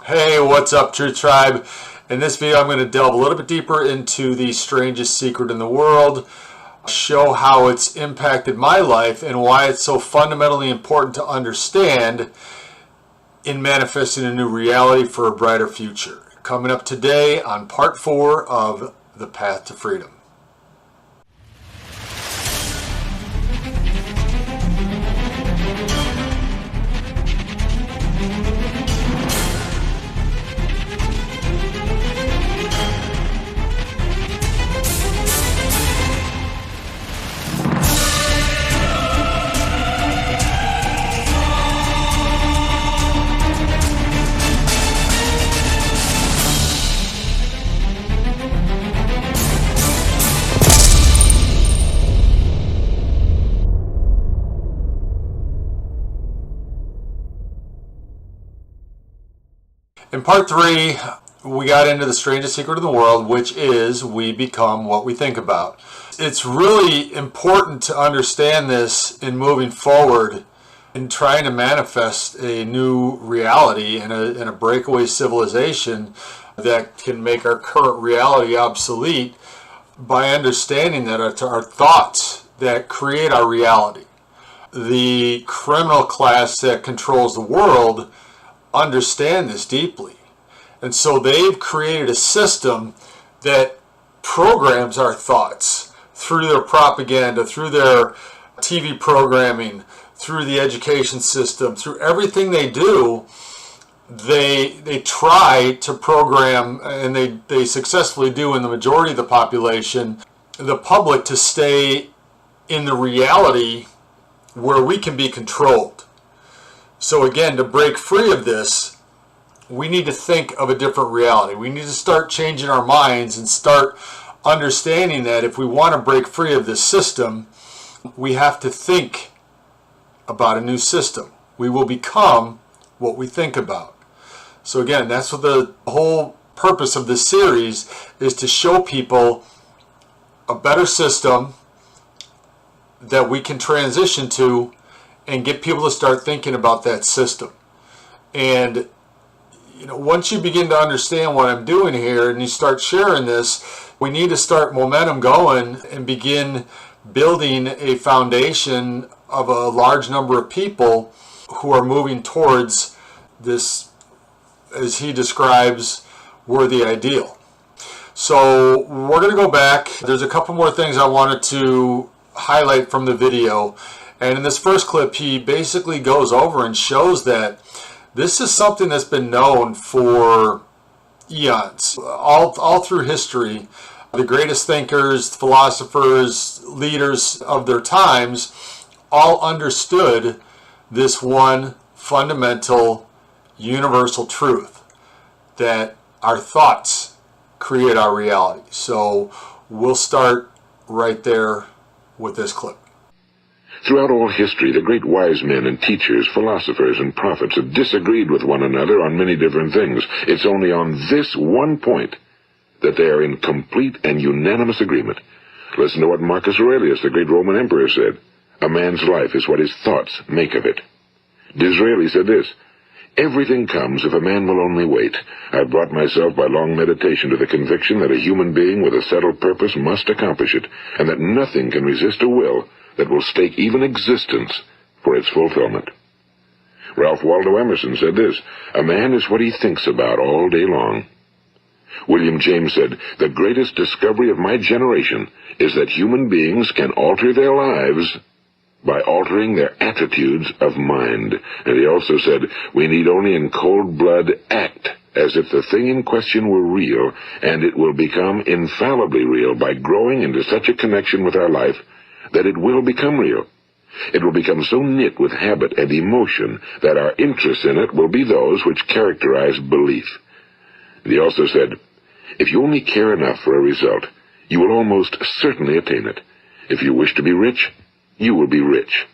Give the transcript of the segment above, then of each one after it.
Hey, what's up, Truth Tribe? In this video, I'm going to delve a little bit deeper into the strangest secret in the world, show how it's impacted my life and why it's so fundamentally important to understand in manifesting a new reality for a brighter future. Coming up today on part 4 of The Path to Freedom. In part 3, we got into the strangest secret of the world, which is we become what we think about. It's really important to understand this in moving forward in trying to manifest a new reality and a breakaway civilization that can make our current reality obsolete by understanding that it's our thoughts that create our reality. The criminal class that controls the world understand this deeply, and so they've created a system that programs our thoughts through their propaganda, through their TV programming, through the education system, through everything they do. They try to program, and they successfully do in the majority of the population, the public, to stay in the reality where we can be controlled. So again, to break free of this, we need to think of a different reality. We need to start changing our minds and start understanding that if we want to break free of this system, we have to think about a new system. We will become what we think about. So again, that's what the whole purpose of this series is, to show people a better system that we can transition to and get people to start thinking about that system. And once you begin to understand what I'm doing here and you start sharing this, we need to start momentum going and begin building a foundation of a large number of people who are moving towards this, as he describes, worthy ideal. So we're going to go back. There's a couple more things I wanted to highlight from the video. And in this first clip, he basically goes over and shows that this is something that's been known for eons, all through history. The greatest thinkers, philosophers, leaders of their times all understood this one fundamental universal truth, that our thoughts create our reality. So we'll start right there with this clip. Throughout all history, the great wise men and teachers, philosophers and prophets have disagreed with one another on many different things. It's only on this one point that they are in complete and unanimous agreement. Listen to what Marcus Aurelius, the great Roman emperor, said. A man's life is what his thoughts make of it. Disraeli said this: everything comes if a man will only wait. I've brought myself by long meditation to the conviction that a human being with a settled purpose must accomplish it, and that nothing can resist a will that will stake even existence for its fulfillment. Ralph Waldo Emerson said this: a man is what he thinks about all day long. William James said, the greatest discovery of my generation is that human beings can alter their lives by altering their attitudes of mind. And he also said, we need only in cold blood act as if the thing in question were real, and it will become infallibly real by growing into such a connection with our life that it will become real. It will become so knit with habit and emotion that our interest in it will be those which characterize belief. And he also said, if you only care enough for a result, you will almost certainly attain it. If you wish to be rich, you will be rich.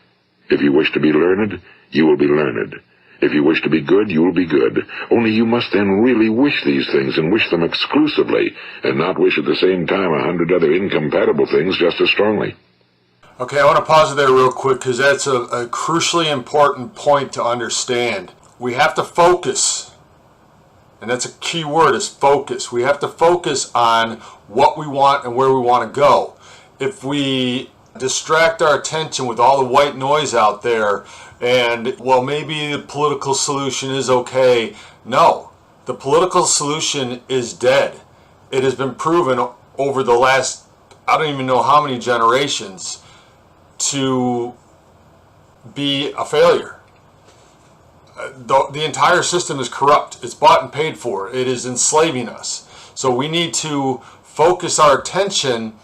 If you wish to be learned, you will be learned. If you wish to be good, you will be good. Only you must then really wish these things, and wish them exclusively, and not wish at the same time 100 other incompatible things just as strongly. Okay, I want to pause it there real quick because that's a crucially important point to understand. We have to focus And that's a key word, is focus. We have to focus on what we want and where we want to go. If we distract our attention with all the white noise out there and, well, maybe the political solution is okay. No, the political solution is dead. It has been proven over the last, I don't even know how many generations, to be a failure. The entire system is corrupt. It's bought and paid for. It is enslaving us. So we need to focus our attention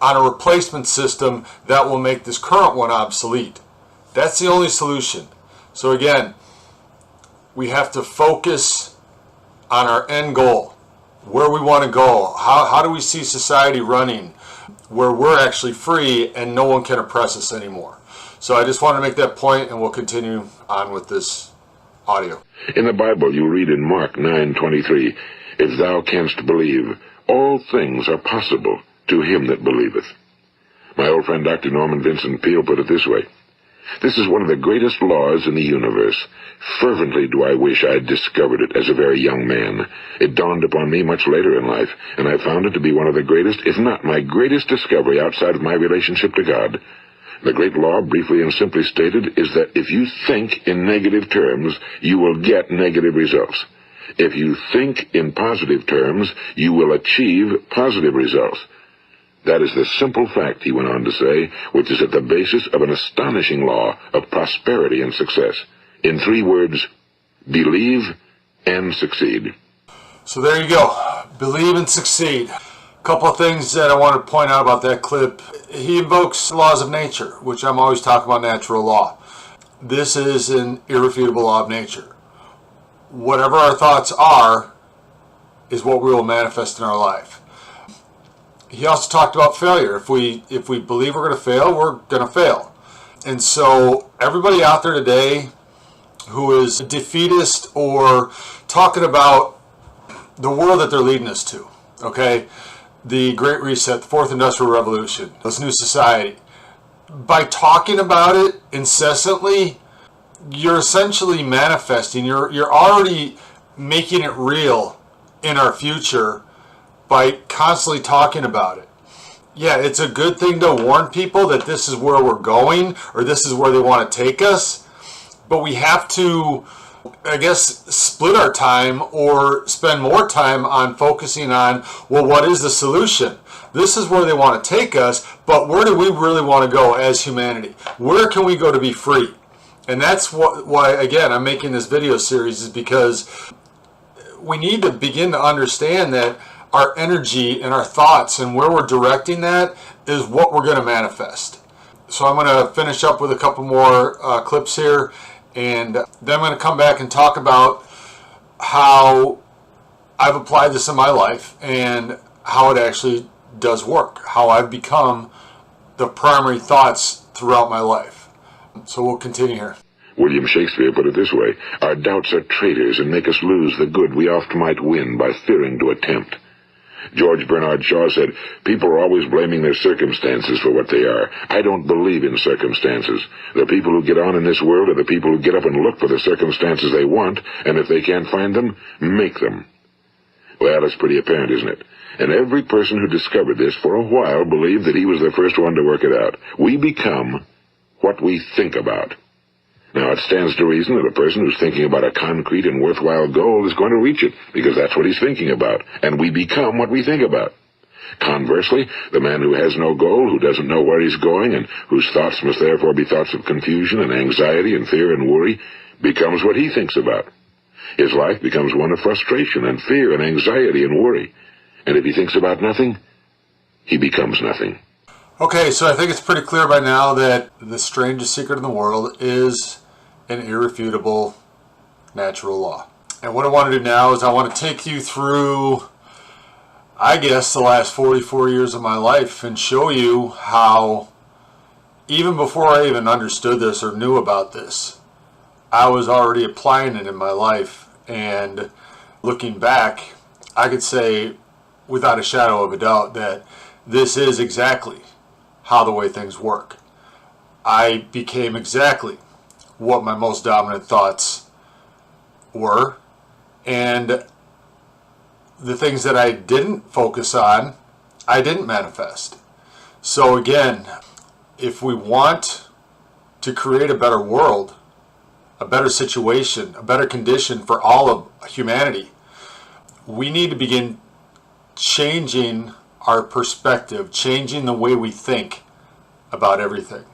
on a replacement system that will make this current one obsolete. That's the only solution. So again, we have to focus on our end goal, where we want to go. How do we see society running where we're actually free and no one can oppress us anymore? So I just wanted to make that point, and we'll continue on with this audio. In the Bible, you read in Mark 9:23, "If thou canst believe, all things are possible to him that believeth." My old friend Dr. Norman Vincent Peale put it this way: "This is one of the greatest laws in the universe. Fervently do I wish I had discovered it as a very young man. It dawned upon me much later in life, and I found it to be one of the greatest, if not my greatest discovery outside of my relationship to God. The great law, briefly and simply stated, is that if you think in negative terms, you will get negative results. If you think in positive terms, you will achieve positive results. That is the simple fact," he went on to say, "which is at the basis of an astonishing law of prosperity and success. In 3 words, believe and succeed." So there you go. Believe and succeed. A couple of things that I want to point out about that clip. He invokes laws of nature, which I'm always talking about natural law. This is an irrefutable law of nature. Whatever our thoughts are is what we will manifest in our life. He also talked about failure. If we believe we're going to fail, we're going to fail. And so everybody out there today who is a defeatist or talking about the world that they're leading us to, okay, the Great Reset, the Fourth Industrial Revolution, this new society, by talking about it incessantly, you're essentially manifesting, you're already making it real in our future by constantly talking about it. Yeah, it's a good thing to warn people that this is where we're going or this is where they want to take us, but we have to, I guess, split our time or spend more time on focusing on, well, what is the solution? This is where they want to take us, but where do we really want to go as humanity? Where can we go to be free? And that's why, again, I'm making this video series, is because we need to begin to understand that our energy and our thoughts and where we're directing that is what we're going to manifest. So I'm going to finish up with a couple more clips here, and then I'm going to come back and talk about how I've applied this in my life and how it actually does work, how I've become the primary thoughts throughout my life. So we'll continue here. William Shakespeare put it this way: "Our doubts are traitors and make us lose the good we oft might win by fearing to attempt." George Bernard Shaw said, "People are always blaming their circumstances for what they are. I don't believe in circumstances. The people who get on in this world are the people who get up and look for the circumstances they want, and if they can't find them, make them." Well, it's pretty apparent, isn't it? And every person who discovered this for a while believed that he was the first one to work it out. We become what we think about. Now, it stands to reason that a person who's thinking about a concrete and worthwhile goal is going to reach it, because that's what he's thinking about, and we become what we think about. Conversely, the man who has no goal, who doesn't know where he's going, and whose thoughts must therefore be thoughts of confusion and anxiety and fear and worry, becomes what he thinks about. His life becomes one of frustration and fear and anxiety and worry. And if he thinks about nothing, he becomes nothing. Okay, so I think it's pretty clear by now that the strangest secret in the world is an irrefutable natural law. And what I want to do now is I want to take you through, I guess, the last 44 years of my life and show you how, even before I even understood this or knew about this, I was already applying it in my life. And looking back, I could say without a shadow of a doubt that this is exactly how the way things work. I became exactly what my most dominant thoughts were, and the things that I didn't focus on, I didn't manifest. So again, if we want to create a better world, a better situation, a better condition for all of humanity, we need to begin changing our perspective, changing the way we think about everything,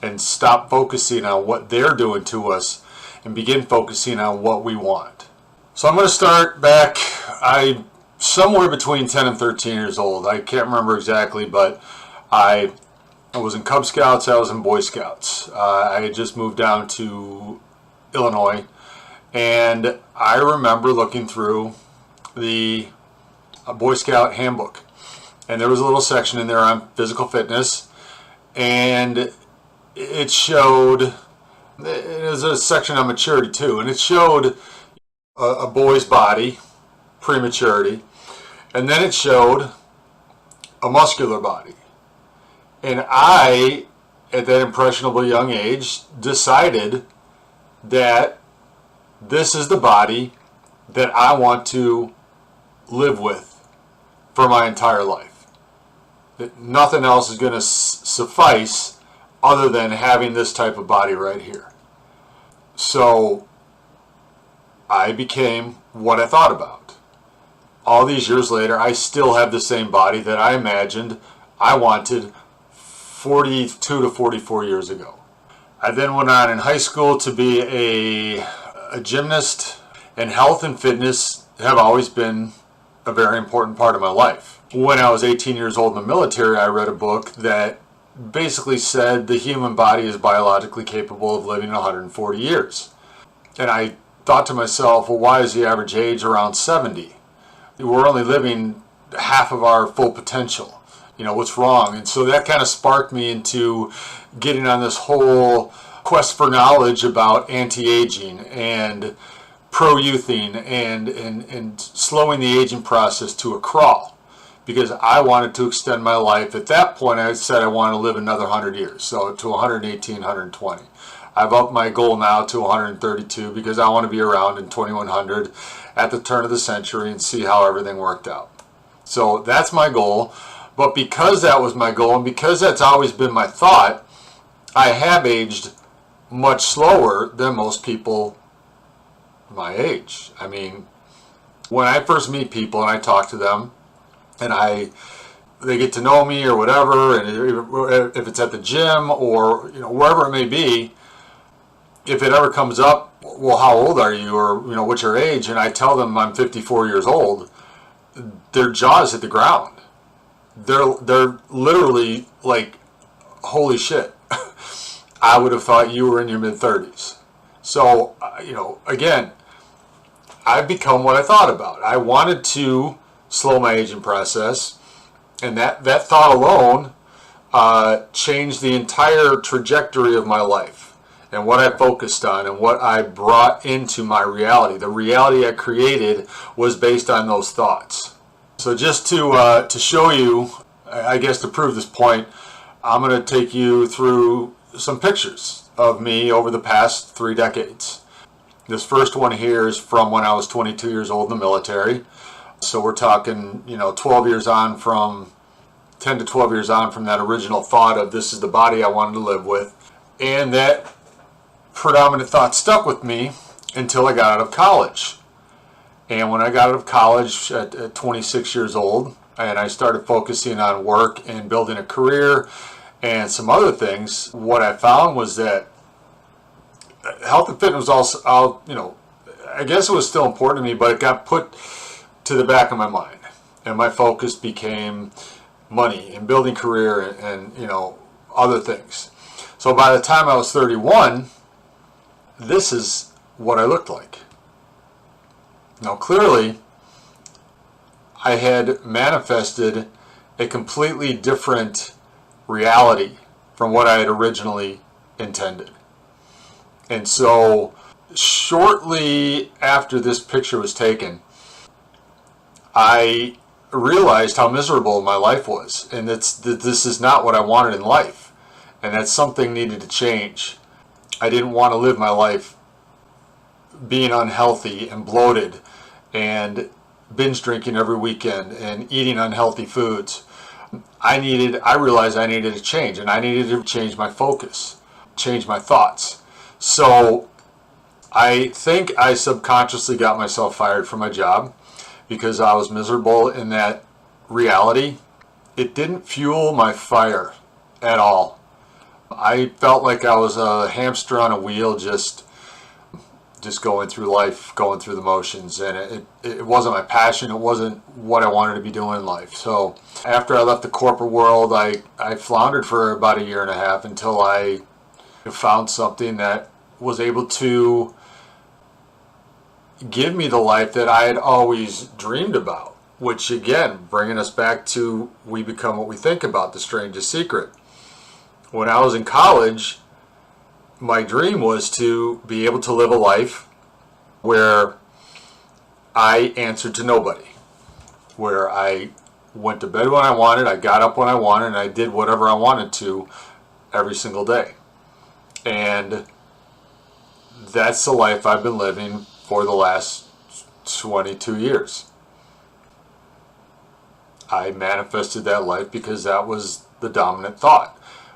and stop focusing on what they're doing to us and begin focusing on what we want. So I'm going to start back, somewhere between 10 and 13 years old. I can't remember exactly, but I was in Cub Scouts, I was in Boy Scouts. I had just moved down to Illinois, and I remember looking through the Boy Scout handbook, and there was a little section in there on physical fitness, and it showed, it was a section on maturity too, and it showed a boy's body, prematurity, and then it showed a muscular body. And I, at that impressionable young age, decided that this is the body that I want to live with for my entire life. That nothing else is going to suffice other than having this type of body right here. So I became what I thought about. All these years later, I still have the same body that I imagined I wanted 42 to 44 years ago. I then went on in high school to be a gymnast, and health and fitness have always been a very important part of my life. When I was 18 years old in the military, I read a book that basically said the human body is biologically capable of living 140 years. And I thought to myself, well, why is the average age around 70? We're only living half of our full potential. You know, what's wrong? And so that kind of sparked me into getting on this whole quest for knowledge about anti-aging and pro-youthing and slowing the aging process to a crawl, because I wanted to extend my life. At that point, I said I wanted to live another 100 years, so to 118, 120. I've upped my goal now to 132 because I want to be around in 2100 at the turn of the century and see how everything worked out. So that's my goal. But because that was my goal, and because that's always been my thought, I have aged much slower than most people my age. I mean, when I first meet people and I talk to them, and they get to know me or whatever, and if it's at the gym or wherever it may be, if it ever comes up, well, how old are you, or what's your age, and I tell them I'm 54 years old, their jaws hit the ground. They're literally like, holy shit, I would have thought you were in your mid-30s. So, again, I've become what I thought about. I wanted to slow my aging process, and that thought alone changed the entire trajectory of my life and what I focused on and what I brought into my reality. The reality I created was based on those thoughts. So just to show you, I guess to prove this point, I'm going to take you through some pictures of me over the past 3 decades. This first one here is from when I was 22 years old in the military. So we're talking, 12 years on from, 10 to 12 years on from that original thought of this is the body I wanted to live with. And that predominant thought stuck with me until I got out of college. And when I got out of college at 26 years old, and I started focusing on work and building a career and some other things, what I found was that health and fitness was also, I guess it was still important to me, but it got put to the back of my mind. And my focus became money and building career and other things. So by the time I was 31, this is what I looked like. Now clearly, I had manifested a completely different reality from what I had originally intended. And so shortly after this picture was taken, I realized how miserable my life was, and that this is not what I wanted in life, and that something needed to change. I didn't want to live my life being unhealthy and bloated and binge drinking every weekend and eating unhealthy foods. I realized I needed a change, and I needed to change my focus, change my thoughts. So I think I subconsciously got myself fired from my job because I was miserable in that reality. It didn't fuel my fire at all. I felt like I was a hamster on a wheel, just going through life, going through the motions, and it wasn't my passion. It wasn't what I wanted to be doing in life. So after I left the corporate world, I floundered for about 1.5 years until I found something that was able to give me the life that I had always dreamed about, which again, bringing us back to we become what we think about, the strangest secret. When I was in college, my dream was to be able to live a life where I answered to nobody, where I went to bed when I wanted, I got up when I wanted, and I did whatever I wanted to every single day. And that's the life I've been living for the last 22 years. I manifested that life because that was the dominant thought.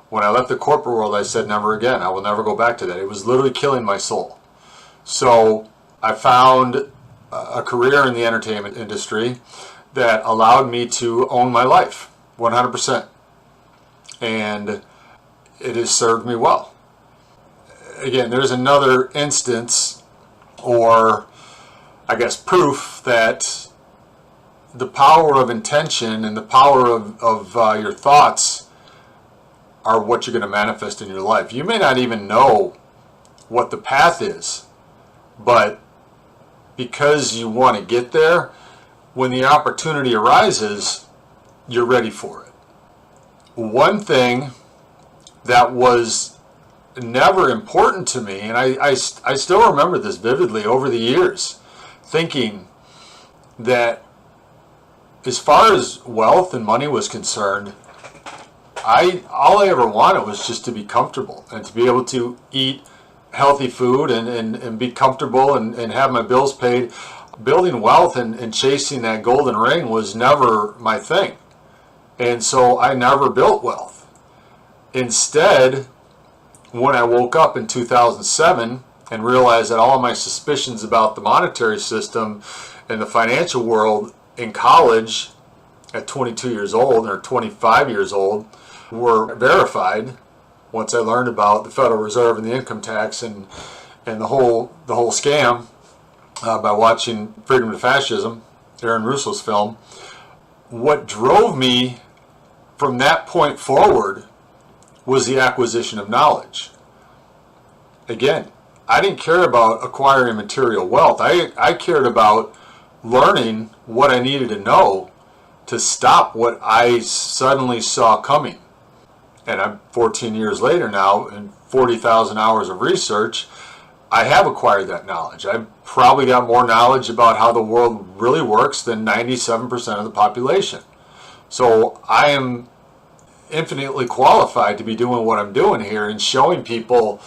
When I left the corporate world, I said never again. I will never go back to that. It was literally killing my soul. So I found a career in the entertainment industry that allowed me to own my life 100%. And it has served me well. Again, there's another instance, or I guess proof, that the power of intention and the power of your thoughts are what you're going to manifest in your life. You may not even know what the path is, but because you want to get there, when the opportunity arises, you're ready for it. One thing that was never important to me, and I still remember this vividly over the years, thinking that as far as wealth and money was concerned, all I ever wanted was just to be comfortable and to be able to eat healthy food and be comfortable and have my bills paid. Building wealth and chasing that golden ring was never my thing. And so I never built wealth. Instead, when I woke up in 2007 and realized that all of my suspicions about the monetary system and the financial world in college at 22 years old or 25 years old were verified, once I learned about the Federal Reserve and the income tax and the whole scam by watching Freedom to Fascism, Aaron Russo's film, what drove me from that point forward was the acquisition of knowledge. Again, I didn't care about acquiring material wealth. I cared about learning what I needed to know to stop what I suddenly saw coming. And I'm 14 years later now, and 40,000 hours of research, I have acquired that knowledge. I've probably got more knowledge about how the world really works than 97% of the population. So I am infinitely qualified to be doing what I'm doing here and showing people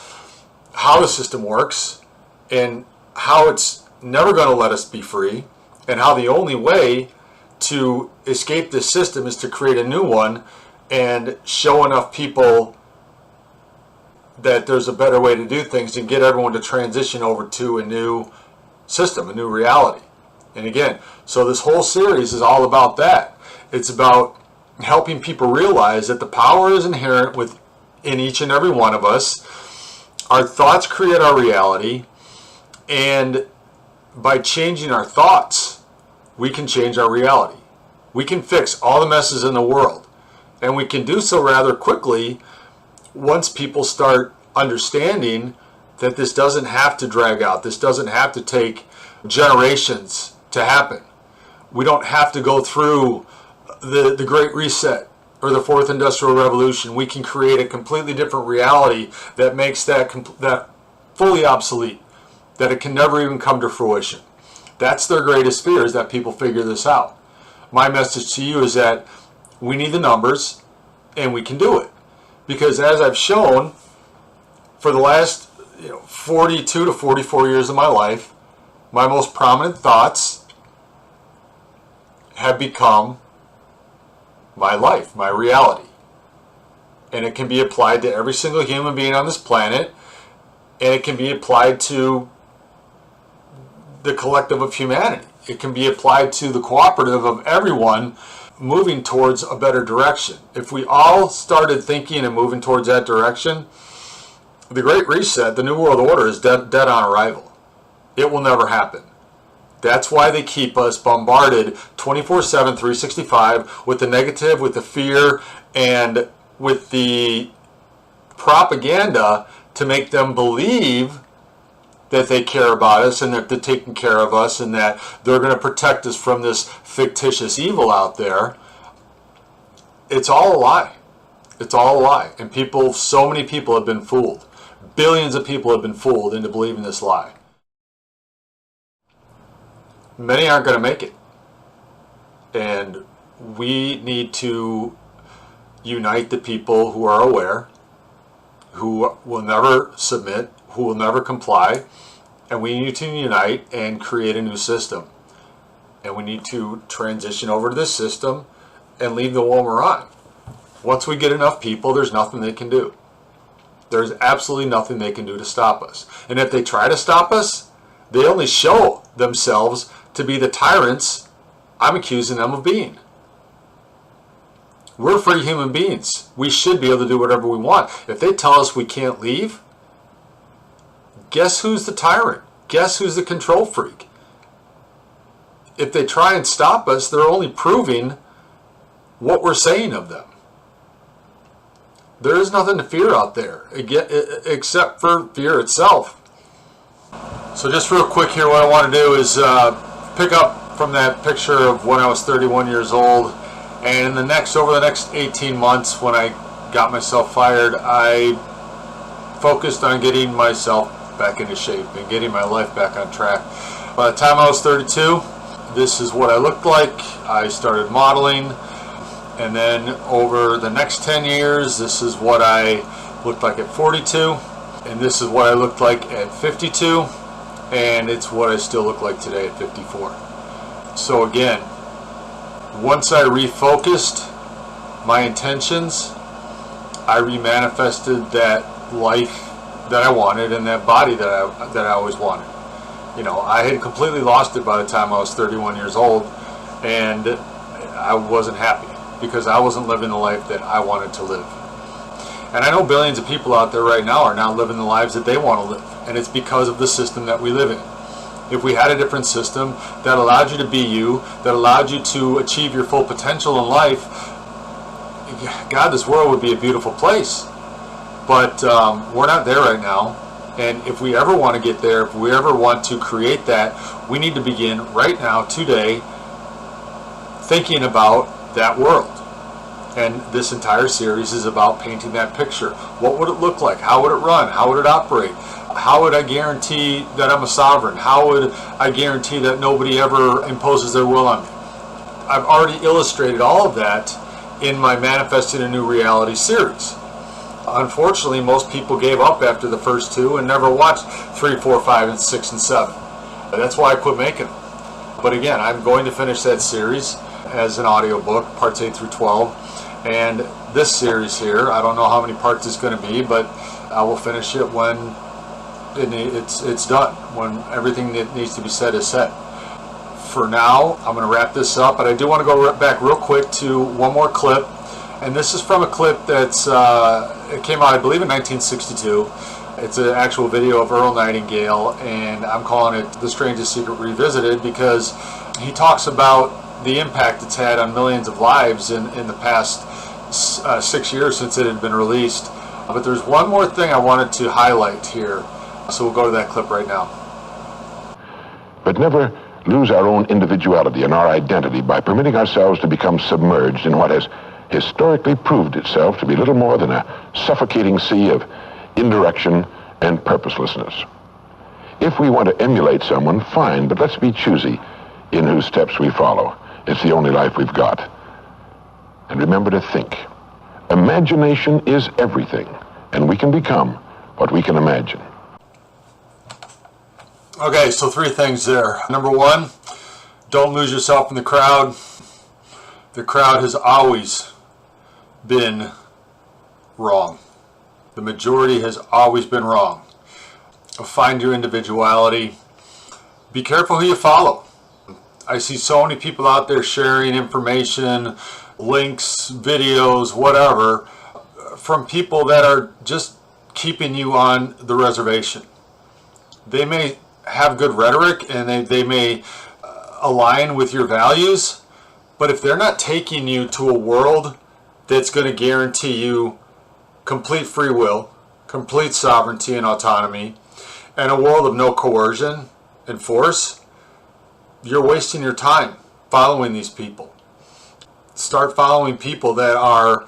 how the system works and how it's never going to let us be free, and how the only way to escape this system is to create a new one and show enough people that there's a better way to do things and get everyone to transition over to a new system, a new reality. And again, so this whole series is all about that. It's about helping people realize that the power is inherent within each and every one of us. Our thoughts create our reality, and by changing our thoughts, we can change our reality. We can fix all the messes in the world, and we can do so rather quickly once people start understanding that this doesn't have to drag out. This doesn't have to take generations to happen. We don't have to go through the Great Reset or the Fourth Industrial Revolution. We can create a completely different reality that makes that fully obsolete, that it can never even come to fruition. That's their greatest fear, is that people figure this out. My message to you is that we need the numbers, and we can do it. Because as I've shown, for the last 42 to 44 years of my life, my most prominent thoughts have become my life, my reality. And it can be applied to every single human being on this planet, and it can be applied to the collective of humanity. It can be applied to the cooperative of everyone moving towards a better direction. If we all started thinking and moving towards that direction, the Great Reset, the New World Order, is dead on arrival. It will never happen. That's why they keep us bombarded 24/7, 365 with the negative, with the fear, and with the propaganda to make them believe that they care about us and that they're taking care of us and that they're going to protect us from this fictitious evil out there. It's all a lie. It's all a lie. And people, so many people have been fooled. Billions of people have been fooled into believing this lie. Many aren't going to make it. And we need to unite the people who are aware, who will never submit, who will never comply, and we need to unite and create a new system. And we need to transition over to this system and leave the one we're on. Once we get enough people, there's nothing they can do. There's absolutely nothing they can do to stop us. And if they try to stop us, they only show themselves to be the tyrants I'm accusing them of being. We're free human beings. We should be able to do whatever we want. If they tell us we can't leave, guess who's the tyrant? Guess who's the control freak? If they try and stop us, they're only proving what we're saying of them. There is nothing to fear out there except for fear itself. So just real quick here, what I want to do is pick up from that picture of when I was 31 years old. And in over the next 18 months, when I got myself fired, I focused on getting myself back into shape and getting my life back on track. By the time I was 32, this is what I looked like. I started modeling, and then over the next 10 years, this is what I looked like at 42, and this is what I looked like at 52, and it's what I still look like today at 54. So again, once I refocused my intentions, I remanifested that life that I wanted and that body that I always wanted. You know, I had completely lost it by the time I was 31 years old, and I wasn't happy because I wasn't living the life that I wanted to live. And I know billions of people out there right now are not living the lives that they want to live, and it's because of the system that we live in. If we had a different system that allowed you to be you, that allowed you to achieve your full potential in life, God, this world would be a beautiful place. But we're not there right now. And if we ever want to get there, if we ever want to create that, we need to begin right now, today, thinking about that world. And this entire series is about painting that picture. What would it look like? How would it run? How would it operate? How would I guarantee that I'm a sovereign? How would I guarantee that nobody ever imposes their will on me? I've already illustrated all of that in my Manifesting a New Reality series. Unfortunately, most people gave up after the first two and never watched 3, 4, 5, and 6, and 7. That's why I quit making them. But again, I'm going to finish that series as an audiobook, parts 8 through 12. And this series here, I don't know how many parts it's going to be, but I will finish it when it's done, when everything that needs to be said is said. For now, I'm going to wrap this up, but I do want to go back real quick to one more clip. And this is from a clip that's it came out, I believe, in 1962. It's an actual video of Earl Nightingale, and I'm calling it The Strangest Secret Revisited because he talks about the impact it's had on millions of lives in the past 6 years since it had been released. But there's one more thing I wanted to highlight here, so we'll go to that clip right now. But never lose our own individuality and our identity by permitting ourselves to become submerged in what has historically proved itself to be little more than a suffocating sea of indirection and purposelessness. If we want to emulate someone, fine, but let's be choosy in whose steps we follow. It's the only life we've got. And remember to think. Imagination is everything, and we can become what we can imagine. Okay, so 3 things there. Number 1, don't lose yourself in the crowd. The crowd has always been wrong. The majority has always been wrong. Find your individuality. Be careful who you follow. I see so many people out there sharing information, links, videos, whatever, from people that are just keeping you on the reservation. They may have good rhetoric and they may align with your values, but if they're not taking you to a world that's going to guarantee you complete free will, complete sovereignty and autonomy, and a world of no coercion and force, you're wasting your time following these people. Start following people that are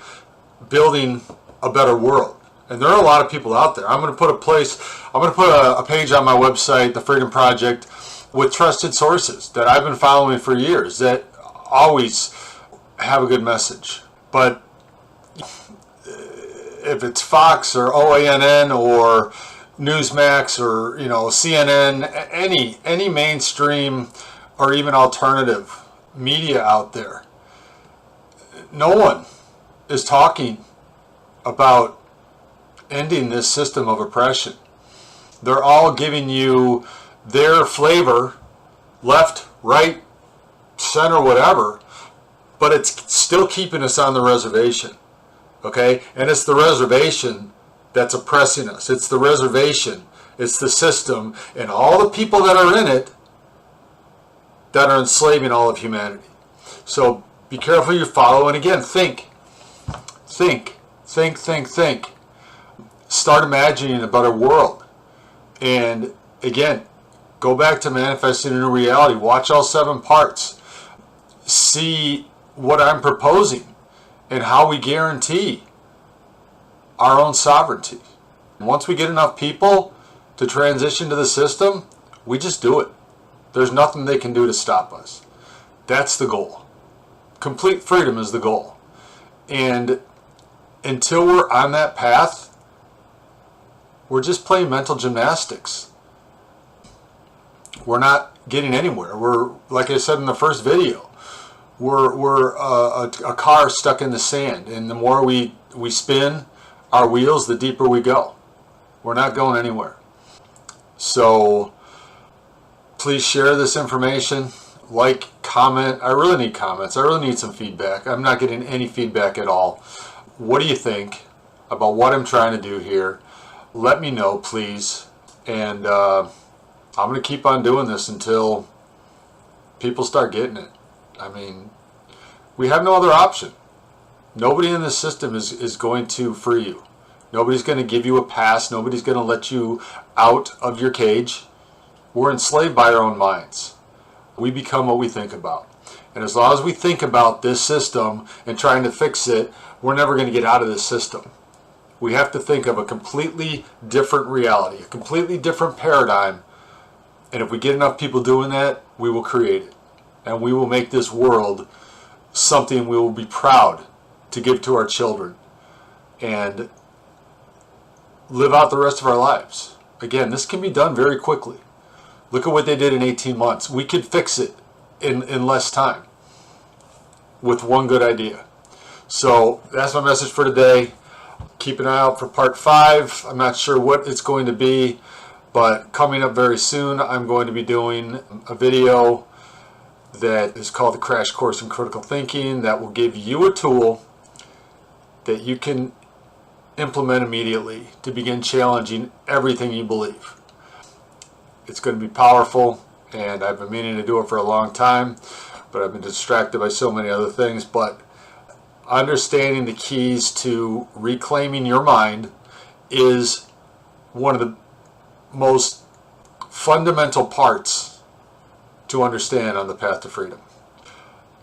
building a better world. And there are a lot of people out there. I'm going to put a page on my website, The Freedom Project, with trusted sources that I've been following for years that always have a good message. But if it's Fox or OANN or Newsmax or CNN, any mainstream or even alternative media out there, no one is talking about ending this system of oppression. They're all giving you their flavor, left, right, center, whatever, but it's still keeping us on the reservation. Okay? And it's the reservation that's oppressing us. It's the reservation, it's the system, and all the people that are in it that are enslaving all of humanity. So be careful who you follow, and again, think. Start imagining a better world. And again, go back to manifesting into reality. Watch all 7 parts. See what I'm proposing and how we guarantee our own sovereignty. Once we get enough people to transition to the system, we just do it. There's nothing they can do to stop us. That's the goal. Complete freedom is the goal. And until we're on that path, we're just playing mental gymnastics. We're not getting anywhere. We're, like I said in the first video, we're a car stuck in the sand. And the more we spin our wheels, the deeper we go. We're not going anywhere. So please share this information. Like, comment. I really need comments. I really need some feedback. I'm not getting any feedback at all. What do you think about what I'm trying to do here? Let me know, please. And I'm going to keep on doing this until people start getting it. I mean, we have no other option. Nobody in this system is going to free you. Nobody's going to give you a pass. Nobody's going to let you out of your cage. We're enslaved by our own minds. We become what we think about. And as long as we think about this system and trying to fix it, we're never going to get out of this system. We have to think of a completely different reality, a completely different paradigm. And if we get enough people doing that, we will create it. And we will make this world something we will be proud to give to our children and live out the rest of our lives. Again, this can be done very quickly. Look at what they did in 18 months. We could fix it in less time with one good idea. So that's my message for today. Keep an eye out for part 5. I'm not sure what it's going to be, but coming up very soon, I'm going to be doing a video that is called the Crash Course in Critical Thinking that will give you a tool that you can implement immediately to begin challenging everything you believe. It's going to be powerful, and I've been meaning to do it for a long time, but I've been distracted by so many other things. But understanding the keys to reclaiming your mind is one of the most fundamental parts to understand on the path to freedom.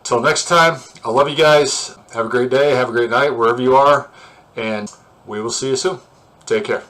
Till next time, I love you guys. Have a great day, have a great night, wherever you are, and we will see you soon. Take care.